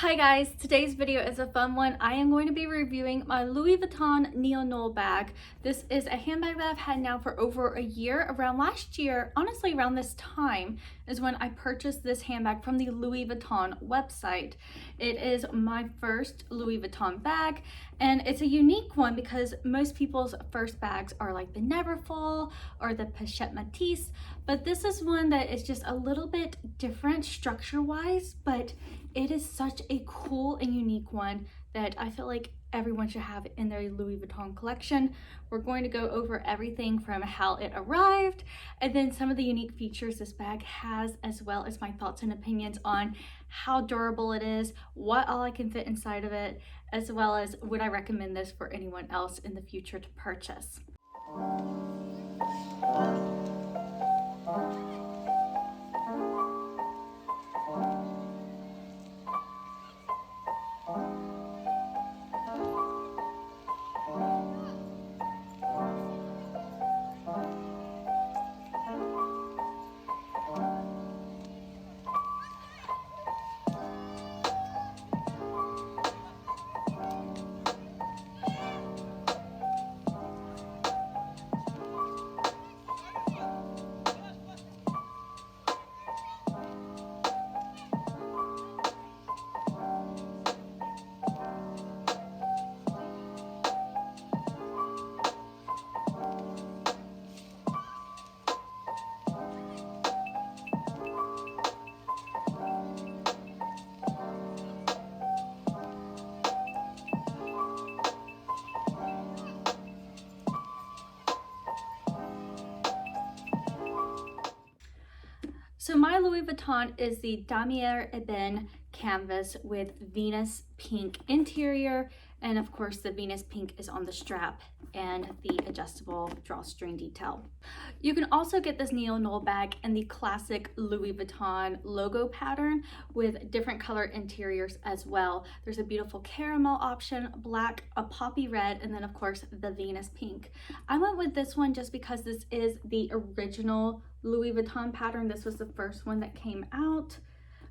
Hi guys, today's video is a fun one. I am going to be reviewing my Louis Vuitton NeoNoe bag. This is a handbag that I've had now for over a year. Around last year, honestly around this time, is when I purchased this handbag from the Louis Vuitton website. It is my first Louis Vuitton bag, and it's a unique one because most people's first bags are like the Neverfull or the Pochette Matisse, but this is one that is just a little bit different structure-wise, but it is such a cool and unique one that I feel like everyone should have in their Louis Vuitton collection. We're going to go over everything from how it arrived and then some of the unique features this bag has, as well as my thoughts and opinions on how durable it is, what all I can fit inside of it, as well as would I recommend this for anyone else in the future to purchase. So my Louis Vuitton is the Damier Ebene canvas with Venus pink interior, and of course the Venus pink is on the strap and the adjustable drawstring detail. You can also get this NeoNoe bag in the classic Louis Vuitton logo pattern with different color interiors as well. There's a beautiful caramel option, black, a poppy red, and then of course the Venus pink. I went with this one just because this is the original Louis Vuitton pattern. This was the first one that came out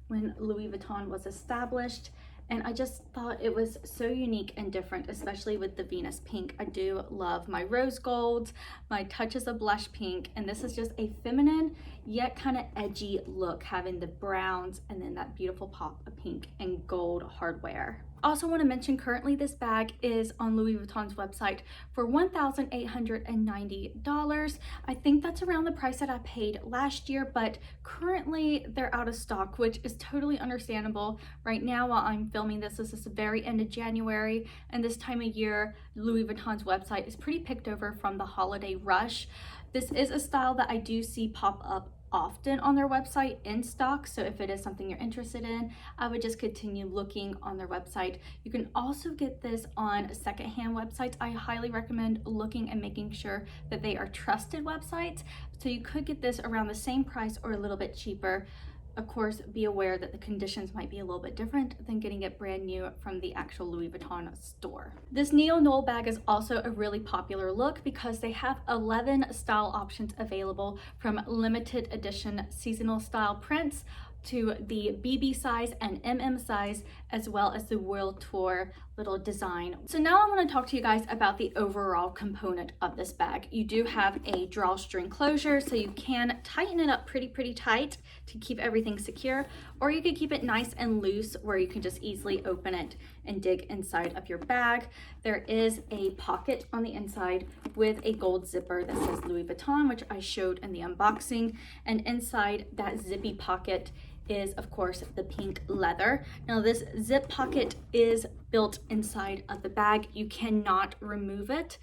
when Louis Vuitton was established, and I just thought it was so unique and different, especially with the Venus pink. I do love my rose gold, my touches of blush pink, and this is just a feminine yet kind of edgy look, having the browns and then that beautiful pop of pink and gold hardware. Also want to mention, currently this bag is on Louis Vuitton's website for $1,890. I think that's around the price that I paid last year, but currently they're out of stock, which is totally understandable. Right now, while I'm filming this is the very end of January, and this time of year, Louis Vuitton's website is pretty picked over from the holiday rush. This is a style that I do see pop up often on their website in stock, so if it is something you're interested in, I would just continue looking on their website. You can also get this on secondhand websites. I highly recommend looking and making sure that they are trusted websites, so you could get this around the same price or a little bit cheaper. Of course, be aware that the conditions might be a little bit different than getting it brand new from the actual Louis Vuitton store. This NeoNoe bag is also a really popular look because they have 11 style options available, from limited edition seasonal style prints to the BB size and MM size, as well as the World Tour little design. So now I want to talk to you guys about the overall component of this bag. You do have a drawstring closure, so you can tighten it up pretty tight to keep everything secure, or you could keep it nice and loose where you can just easily open it and dig inside of your bag. There is a pocket on the inside with a gold zipper that says Louis Vuitton, which I showed in the unboxing, and inside that zippy pocket is of course the pink leather. Now this zip pocket is built inside of the bag. You cannot remove it.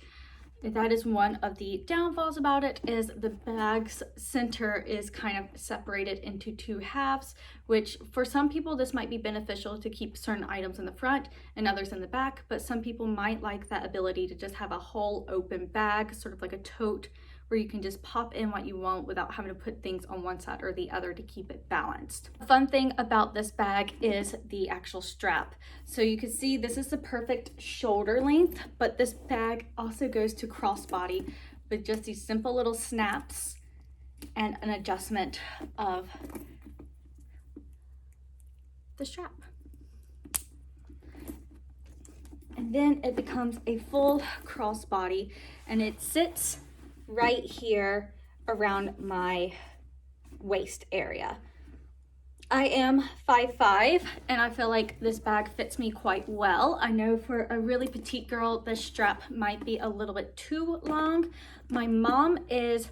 That is one of the downfalls about it, is the bag's center is kind of separated into two halves, which for some people this might be beneficial to keep certain items in the front and others in the back, but some people might like that ability to just have a whole open bag, sort of like a tote, where you can just pop in what you want without having to put things on one side or the other to keep it balanced. The fun thing about this bag is the actual strap. So you can see this is the perfect shoulder length, but this bag also goes to crossbody with just these simple little snaps and an adjustment of the strap. then it becomes a full crossbody, and it sits right here around my waist area. I am 5'5", and I feel like this bag fits me quite well. I know for a really petite girl, this strap might be a little bit too long. My mom is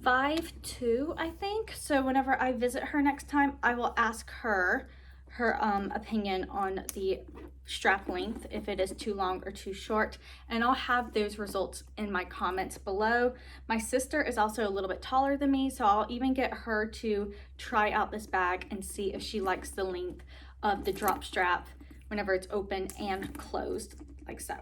5'2", I think. So whenever I visit her next time, I will ask her opinion on the strap length, if it is too long or too short, and I'll have those results in my comments below. My sister is also a little bit taller than me, so I'll even get her to try out this bag and see if she likes the length of the drop strap whenever it's open and closed, like so.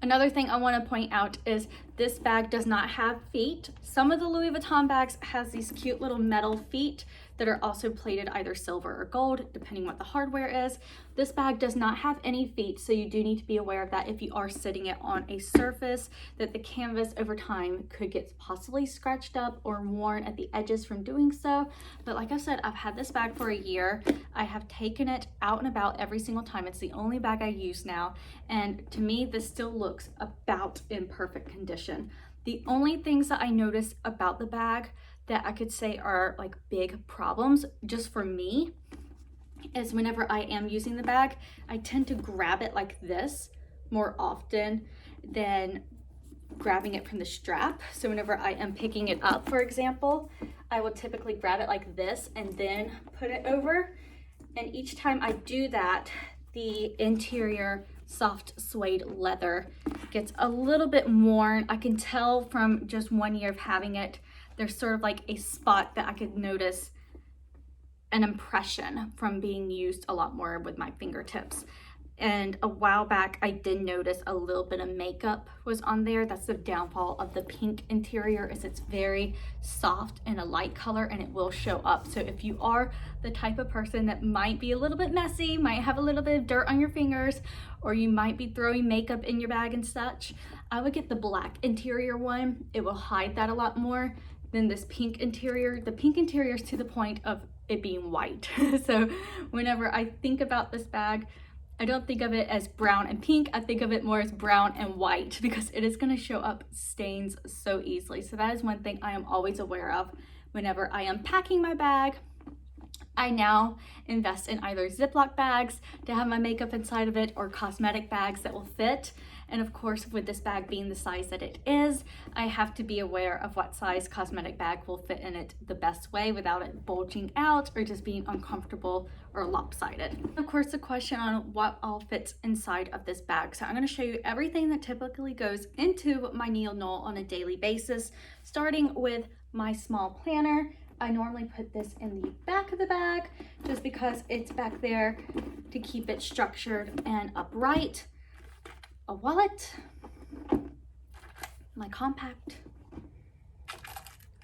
Another thing I want to point out is this bag does not have feet. Some of the Louis Vuitton bags has these cute little metal feet that are also plated either silver or gold, depending what the hardware is. This bag does not have any feet, so you do need to be aware of that if you are sitting it on a surface, that the canvas over time could get possibly scratched up or worn at the edges from doing so. But like I said, I've had this bag for a year. I have taken it out and about every single time. It's the only bag I use now, and to me, this still looks about in perfect condition. The only things that I noticed about the bag that I could say are like big problems just for me is whenever I am using the bag, I tend to grab it like this more often than grabbing it from the strap. So whenever I am picking it up, for example, I will typically grab it like this and then put it over. And each time I do that, the interior soft suede leather gets a little bit worn. I can tell from just 1 year of having it, there's sort of like a spot that I could notice an impression from being used a lot more with my fingertips. And a while back, I did notice a little bit of makeup was on there. That's the downfall of the pink interior, is it's very soft and a light color, and it will show up. So if you are the type of person that might be a little bit messy, might have a little bit of dirt on your fingers, or you might be throwing makeup in your bag and such, I would get the black interior one. It will hide that a lot more than this pink interior. The pink interior is to the point of it being white. So whenever I think about this bag, I don't think of it as brown and pink. I think of it more as brown and white, because it is going to show up stains so easily. So that is one thing I am always aware of whenever I am packing my bag. I now invest in either Ziploc bags to have my makeup inside of it, or cosmetic bags that will fit. And of course, with this bag being the size that it is, I have to be aware of what size cosmetic bag will fit in it the best way without it bulging out or just being uncomfortable or lopsided. Of course, the question on what all fits inside of this bag. So I'm going to show you everything that typically goes into my NeoNoe on a daily basis, starting with my small planner. I normally put this in the back of the bag just because it's back there to keep it structured and upright. A wallet, my compact,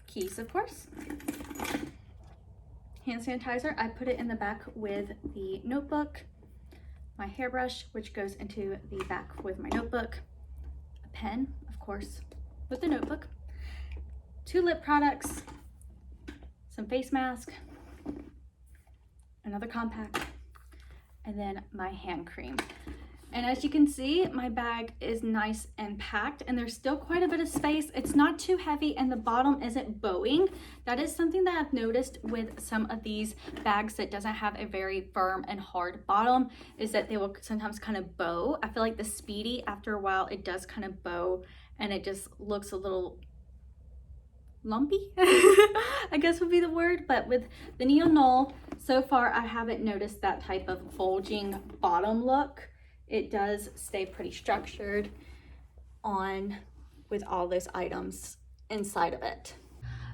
keys of course, hand sanitizer, I put it in the back with the notebook, my hairbrush, which goes into the back with my notebook, a pen, of course, with the notebook, 2 lip products, some face mask, another compact, and then my hand cream. And as you can see, my bag is nice and packed, and there's still quite a bit of space. It's not too heavy, and the bottom isn't bowing. That is something that I've noticed with some of these bags that doesn't have a very firm and hard bottom, is that they will sometimes kind of bow. I feel like the Speedy, after a while, it does kind of bow, and it just looks a little lumpy, I guess would be the word. But with the NeoNoe, so far, I haven't noticed that type of bulging bottom look. It does stay pretty structured on with all those items inside of it.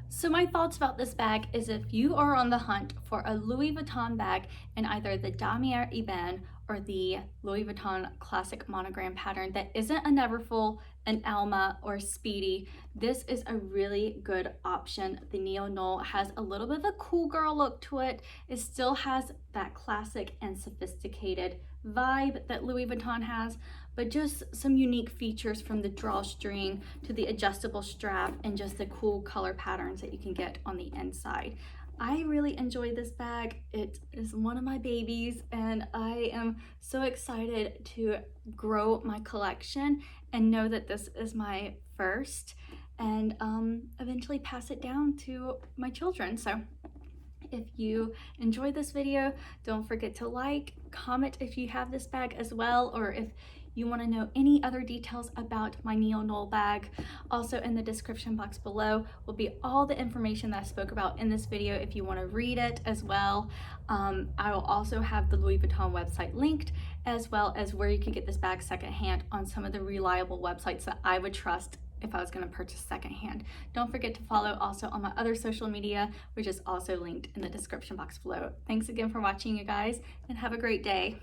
So my thoughts about this bag is, if you are on the hunt for a Louis Vuitton bag in either the Damier Ebene or the Louis Vuitton classic monogram pattern that isn't a Neverfull, an Alma, or Speedy, this is a really good option. The NeoNoe has a little bit of a cool girl look to it. It still has that classic and sophisticated vibe that Louis Vuitton has, but just some unique features, from the drawstring to the adjustable strap and just the cool color patterns that you can get on the inside. I really enjoy this bag. It is one of my babies, and I am so excited to grow my collection and know that this is my first, and eventually pass it down to my children. So if you enjoyed this video, don't forget to like, comment if you have this bag as well, or if you want to know any other details about my NeoNoe bag. Also in the description box below will be all the information that I spoke about in this video if you want to read it as well. I will also have the Louis Vuitton website linked, as well as where you can get this bag secondhand on some of the reliable websites that I would trust if I was going to purchase secondhand. Don't forget to follow also on my other social media, which is also linked in the description box below. Thanks again for watching, you guys, and have a great day.